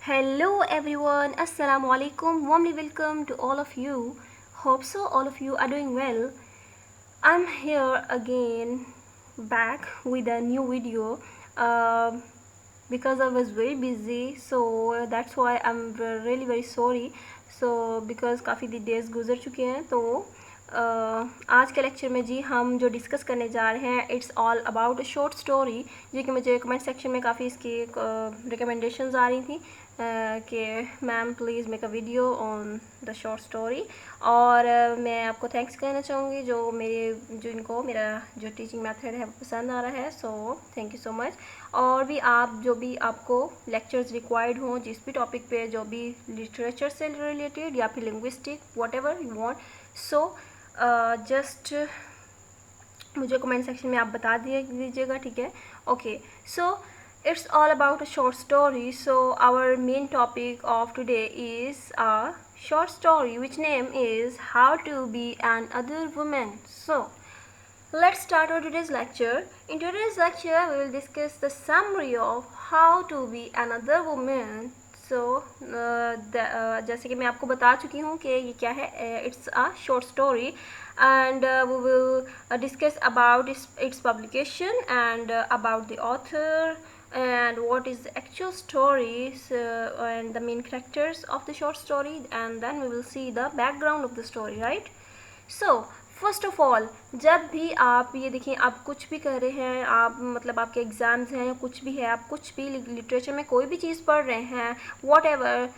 Hello everyone, Assalamu alaikum, warmly welcome to all of you. Hope so all of you are doing well. I'm here again back with a new video because I was very busy, so that's why I'm really very sorry. So because काफ़ी days गुजर चुके हैं तो आज के lecture में जी हम जो डिस्कस करने जा रहे हैं it's all about a short story, जो कि मुझे कमेंट सेक्शन में काफ़ी इसकी रिकमेंडेशंस आ रही थी कि ma'am please make a video on the short story. और मैं आपको थैंक्स कहना चाहूँगी जिनको मेरा जो टीचिंग मेथड है वो पसंद आ रहा है, so thank you so much. और भी आप जो भी आपको लेक्चर्स रिक्वायर्ड हों जिस भी टॉपिक पे, जो भी लिटरेचर से रिलेटेड या फिर linguistic what ever you want, so just मुझे कमेंट सेक्शन में आप बता दीजिएगा, ठीक है। Okay, so it's all about a short story. So our main topic of today is a short story which name is How to Be an Other Woman. So let's start our today's lecture. In today's lecture we will discuss the summary of how to be another woman. So जैसे कि मैं आपको बता चुकी हूँ कि ये क्या है, it's a short story and we will discuss about its publication and about the author and what is the actual stories and the main characters of the short story, and then we will see the background of the story, right? So first of all, जब भी आप ये देखें, आप कुछ भी कर रहे हैं, आप मतलब आपके एग्ज़ाम्स हैं या कुछ भी है, आप कुछ भी लिटरेचर में कोई भी चीज़ पढ़ रहे हैं, वॉट एवर,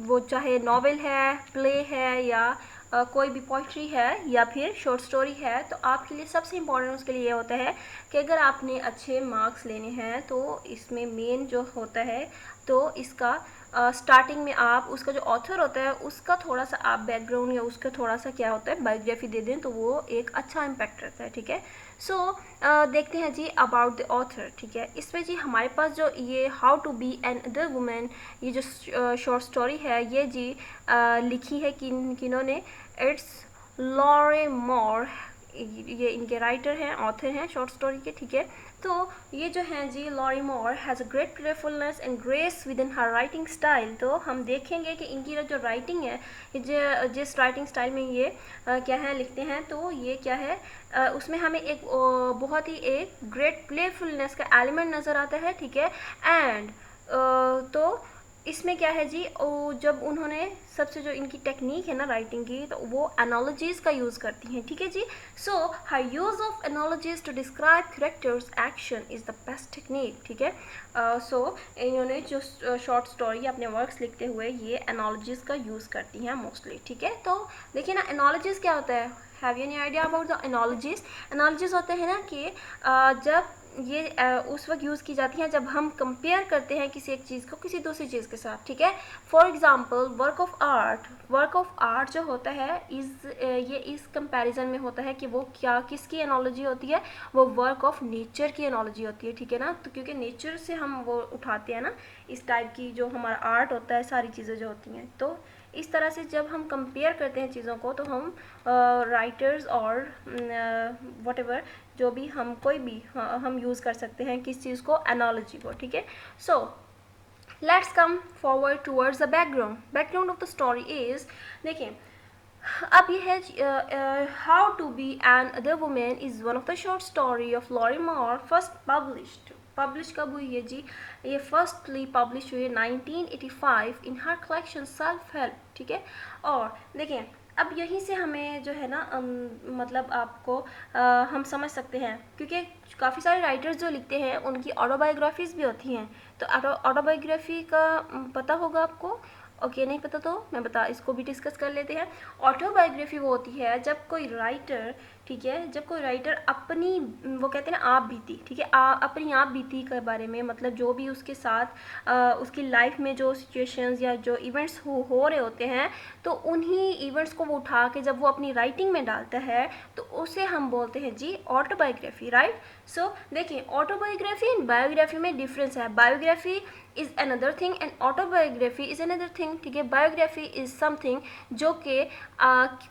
वो चाहे नॉवेल है, प्ले है या कोई भी पोइट्री है या फिर शॉर्ट स्टोरी है, तो आपके लिए सबसे इम्पोर्टेंट उसके लिए ये होता है कि अगर आपने अच्छे मार्क्स लेने हैं तो इसमें मेन जो होता है, तो इसका स्टार्टिंग में आप उसका जो ऑथर होता है उसका थोड़ा सा आप बैकग्राउंड या उसका थोड़ा सा क्या होता है बायोग्राफी दे दें तो वो एक अच्छा इम्पैक्ट रहता है, ठीक है। सो देखते हैं जी अबाउट द ऑथर, ठीक है। इसमें जी हमारे पास जो ये how to be an other woman, ये जो शॉर्ट स्टोरी है, ये जी लिखी है किन्होंने, इट्स लॉरे मोर, ये इनके राइटर हैं, ऑथर हैं शॉर्ट स्टोरी के, ठीक है। तो ये जो हैं जी, Laurie Moore has a great playfulness and grace within her writing style. तो हम देखेंगे कि इनकी जो राइटिंग है, जिस राइटिंग स्टाइल में ये क्या है लिखते हैं, तो ये क्या है, उसमें हमें एक बहुत ही एक ग्रेट प्लेफुलनेस का एलिमेंट नज़र आता है, ठीक है। एंड तो इसमें क्या है जी, जब उन्होंने सबसे जो इनकी टेक्निक है ना राइटिंग की, तो वो एनोलॉजीज़ का यूज़ करती हैं, ठीक है जी। So her use of analogies to describe characters action is the best technique, ठीक है। सो इन्होंने जो शॉर्ट स्टोरी अपने वर्क्स लिखते हुए ये एनोलॉजीज़ का यूज़ करती हैं मोस्टली, ठीक है। तो देखिए ना, एनोलॉजीज़ क्या होता है, have you any idea about the analogies? Analogies होते हैं ना कि जब ये उस वक्त यूज़ की जाती हैं जब हम कंपेयर करते हैं किसी एक चीज़ को किसी दूसरी चीज़ के साथ, ठीक है। For example work of art जो होता है ये इस कंपैरिजन में होता है कि वो क्या किसकी एनोलॉजी होती है, वो वर्क ऑफ नेचर की एनोलॉजी होती है, ठीक है ना। तो क्योंकि नेचर से हम वो उठाते हैं ना, इस टाइप की जो हमारा आर्ट होता है, सारी चीज़ें जो होती हैं, तो इस तरह से जब हम कंपेयर करते हैं चीज़ों को, तो हम राइटर्स और वट एवर जो भी हम कोई भी हम यूज़ कर सकते हैं किस चीज़ को, एनोलॉजी को, ठीक है। So let's come forward towards the background of the story is, देखिए अब ये है how to be an other woman is one of the short story of Lorrie Moore, first publish कब हुई है जी, ये फर्स्टली पब्लिश हुई है 1985 इन हर कलेक्शन सेल्फ हेल्प, ठीक है। और देखें अब यहीं से हमें जो है ना मतलब आपको हम समझ सकते हैं, क्योंकि काफ़ी सारे राइटर्स जो लिखते हैं उनकी ऑटोबायोग्राफीज़ भी होती हैं, तो ऑटोबायोग्राफी का पता होगा आपको। ओके, नहीं पता तो मैं इसको भी डिस्कस कर लेते हैं। ऑटोबायोग्राफी वो होती है जब कोई राइटर, ठीक है, जब कोई राइटर अपनी, वो कहते हैं ना आप बीती, ठीक है, अपनी आप बीती के बारे में, मतलब जो भी उसके साथ उसकी लाइफ में जो सिचुएशंस या जो इवेंट्स हो रहे होते हैं, तो उन्हीं इवेंट्स को वो उठा के जब वो अपनी राइटिंग में डालता है तो उसे हम बोलते हैं जी ऑटोबायोग्राफी, राइट। सो देखिए, ऑटोबायोग्राफी एंड बायोग्राफी में डिफरेंस है। Biography is another thing and autobiography is another thing, ठीक है। बायोग्राफी इज़ समथिंग जो कि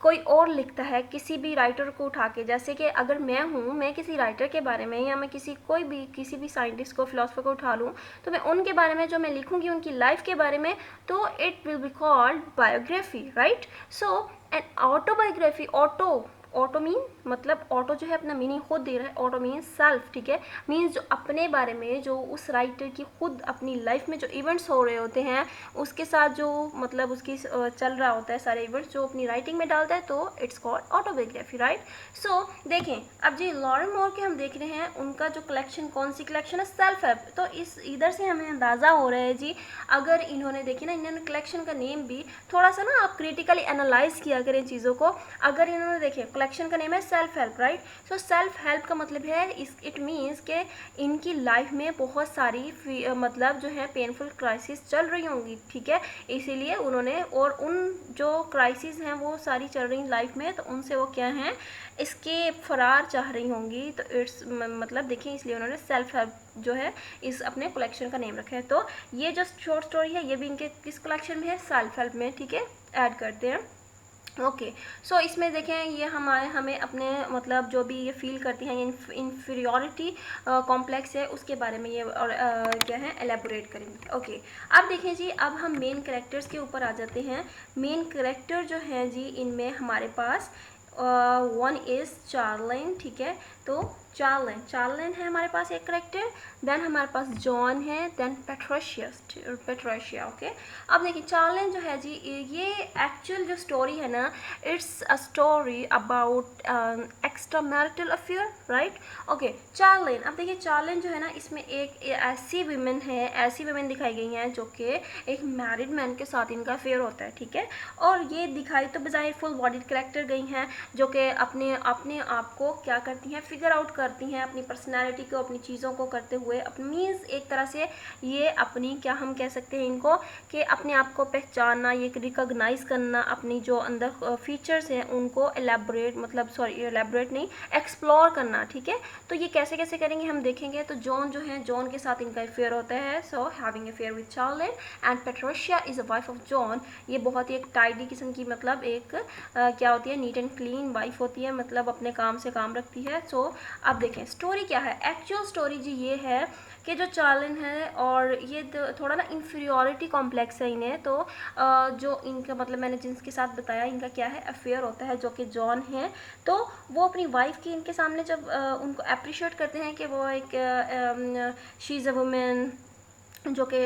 कोई और लिखता है, किसी भी राइटर को उठा उठा के, जैसे कि अगर मैं हूँ, मैं किसी राइटर के बारे में या मैं किसी भी साइंटिस्ट को, फिलोसफर को उठा लूँ, तो मैं उनके बारे में जो मैं लिखूँगी उनकी लाइफ के बारे में, तो it will be called biography, right. So an autobiography, auto mean मतलब ऑटो जो है अपना मीनिंग खुद दे रहा है, ऑटो मीन सेल्फ, ठीक है। मीन्स जो अपने बारे में, जो उस राइटर की खुद अपनी लाइफ में जो इवेंट्स हो रहे होते हैं उसके साथ जो मतलब उसकी चल रहा होता है सारे इवेंट्स, जो अपनी राइटिंग में डालता है, तो इट्स कॉल्ड ऑटोबायोग्राफी, राइट। सो देखें अब जी लॉरेन मोर के हम देख रहे हैं, उनका जो कलेक्शन, कौन सी कलेक्शन है, सेल्फ हेल्प। तो इस इधर से हमें अंदाज़ा हो रहा है जी, अगर इन्होंने देखिए ना, इन्होंने कलेक्शन का नेम भी थोड़ा सा ना आप क्रिटिकली एनालाइज किया करें चीज़ों को। अगर इन्होंने देखिए कलेक्शन का नेम है self help, right. So self help का मतलब है इट मीन्स के इनकी लाइफ में बहुत सारी मतलब जो है पेनफुल क्राइसिस चल रही होंगी, ठीक है। इसीलिए उन्होंने, और उन जो क्राइसिस हैं वो सारी चल रही लाइफ में, तो उनसे वो क्या हैं, इसके फरार चाह रही होंगी। तो इट्स मतलब देखिए, इसलिए उन्होंने सेल्फ हेल्प जो है इस अपने कलेक्शन का नेम रखा है। तो ये जो शॉर्ट स्टोरी है ये भी इनके किस कलेक्शन में है, सेल्फ हेल्प में, ठीक है, ऐड करते हैं। ओके। सो इसमें देखें ये हमें अपने मतलब जो भी ये फील करती हैं, ये इन्फीरियॉरिटी कॉम्प्लेक्स है, उसके बारे में ये और क्या है एलेबोरेट करेंगे। ओके। अब देखें जी, अब हम मेन कैरेक्टर्स के ऊपर आ जाते हैं। मेन कैरेक्टर जो हैं जी, इनमें हमारे पास वन इज़ चार्लिन, ठीक है। तो चार्लिन है हमारे पास एक करेक्टर। देन हमारे पास जॉन है, देन पेट्रोशिया, ओके। अब देखिए चार्लिन जो है जी, ये एक्चुअल जो स्टोरी है ना, it's a story about extra marital affair, right. Okay. Charlene, अब देखिए चार्लिन जो है ना, इसमें एक ऐसी वीमेन दिखाई गई हैं जो कि एक मैरिड मैन के साथ इनका अफेयर होता है, ठीक है। और ये दिखाई तो बजाय फुल बॉडी करेक्टर गई हैं, जो कि अपने अपने आप को क्या करती हैं, फिगर आउट करती हैं, अपनी पर्सनैलिटी को, अपनी चीज़ों को करते हुए, अपनी मीन्स एक तरह से ये अपनी क्या हम कह सकते हैं इनको, कि अपने आप को पहचानना, ये रिकॉग्नाइज करना, अपनी जो अंदर फीचर्स हैं उनको एलेबोरेट नहीं, एक्सप्लोर करना, ठीक है। तो ये कैसे कैसे करेंगे हम देखेंगे। तो जॉन जो है, जॉन के साथ इनका अफेयर होता है, so having affair with Charlene, and Patricia is a wife of John. ये बहुत ही एक टाइडी किस्म की, मतलब एक क्या होती है, नीट एंड क्लीन वाइफ होती है, मतलब अपने काम से काम रखती है। सो अब देखें स्टोरी क्या है, एक्चुअल स्टोरी जी ये है कि जो चार्लिन है, और ये थोड़ा ना इन्फीरियॉरिटी कॉम्प्लेक्स है इन्हें, तो जो इनका मतलब मैंने जिनके साथ बताया इनका क्या है अफेयर होता है, जो कि जॉन है। तो वो अपनी वाइफ की इनके सामने जब उनको अप्रिशिएट करते हैं कि वो एक शी इज़ अ वुमेन जो कि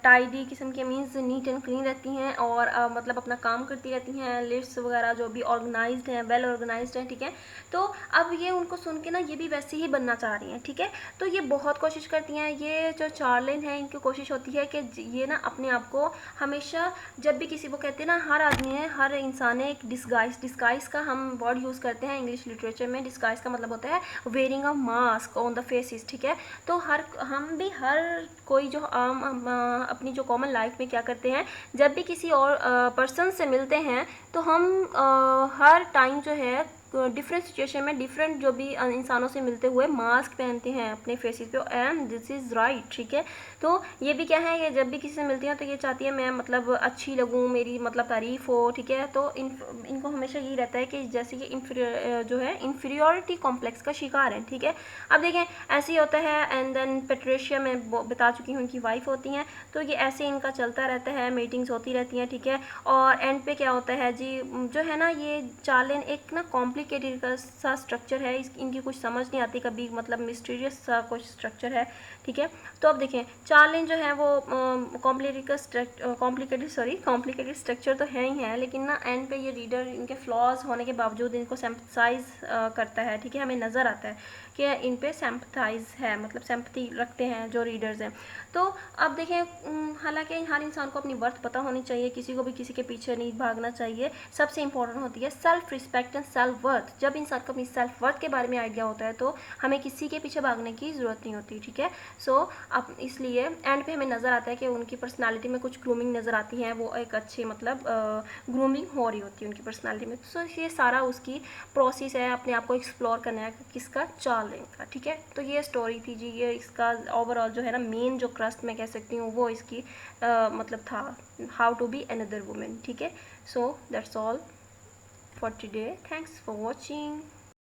टाइडी किस्म के, मीन्स नीट एंड क्लीन रहती हैं, और मतलब अपना काम करती रहती हैं, लिस्ट्स वगैरह जो भी ऑर्गेनाइज्ड हैं, वेल ऑर्गेनाइज्ड हैं, ठीक है। तो अब ये उनको सुन के ना ये भी वैसे ही बनना चाह रही हैं, ठीक है। तो ये बहुत कोशिश करती हैं, ये जो चार्लिन है इनकी कोशिश होती है कि ये ना अपने आप को हमेशा, जब भी किसी को कहते हैं ना, हर आदमी है, हर इंसान है एक डिस्गाइज का हम वर्ड यूज़ करते हैं इंग्लिश लिटरेचर में। डिस्गाइज का मतलब होता है wearing a mask on the faces, ठीक है। तो हर कोई जो अपनी जो कॉमन लाइफ में क्या करते हैं, जब भी किसी और पर्सन से मिलते हैं, तो हम हर टाइम जो है डिफरेंट सिचुएशन में डिफरेंट जो भी इंसानों से मिलते हुए मास्क पहनते हैं अपने फेसेस पे, एंड दिस इज़ राइट, ठीक है। तो ये भी क्या है, ये जब भी किसी से मिलती हैं तो ये चाहती है मैं मतलब अच्छी लगूँ, मेरी मतलब तारीफ़ हो, ठीक है। तो इनको हमेशा यही रहता है कि जैसे कि जो है इन्फीरियॉरिटी कॉम्प्लेक्स का शिकार है, ठीक है। अब देखें ऐसे ही होता है। एंड देन पेट्रिशिया मैं बता चुकी हूँ उनकी वाइफ होती हैं, तो ये ऐसे इनका चलता रहता है, मीटिंग्स होती रहती हैं, ठीक है। और एंड पे क्या होता है जी, जो है ना ये चार्लिन एक ना कॉम्प्लिकेटेड सा स्ट्रक्चर है, इनकी कुछ समझ नहीं आती कभी, मतलब मिस्टीरियस सा कुछ स्ट्रक्चर है, ठीक है। तो अब देखें चार्लिन जो है वो कॉम्प्लिकेटेड स्ट्रक्चर तो है ही है, लेकिन ना एंड पे ये रीडर इनके फ्लॉज होने के बावजूद इनको सिंपथाइज करता है, ठीक है। हमें नज़र आता है कि इन पे सिंपथाइज है, मतलब सिंपथी रखते हैं जो रीडर्स हैं। तो अब देखें हालांकि हर इंसान को अपनी वर्थ पता होनी चाहिए, किसी को भी किसी के पीछे नहीं भागना चाहिए। सबसे इंपॉर्टेंट होती है self respect and self worth. जब इंसान को अपनी सेल्फ वर्थ के बारे में आइडिया होता है तो हमें किसी के पीछे भागने की ज़रूरत नहीं होती, ठीक है। सो अब इसलिए एंड पे हमें नज़र आता है कि उनकी पर्सनालिटी में कुछ ग्रूमिंग नज़र आती है, वो एक अच्छी मतलब ग्रूमिंग हो रही होती है उनकी पर्सनालिटी में। सो ये सारा उसकी प्रोसेस है अपने आप को एक्सप्लोर करना है, किसका, चार्लिन का, ठीक है। तो ये स्टोरी थी जी, ये इसका ओवरऑल जो है ना मेन जो क्रस्ट मैं कह सकती हूँ वो इसकी मतलब था, how to be another woman, ठीक है। So that's all for today, thanks for watching.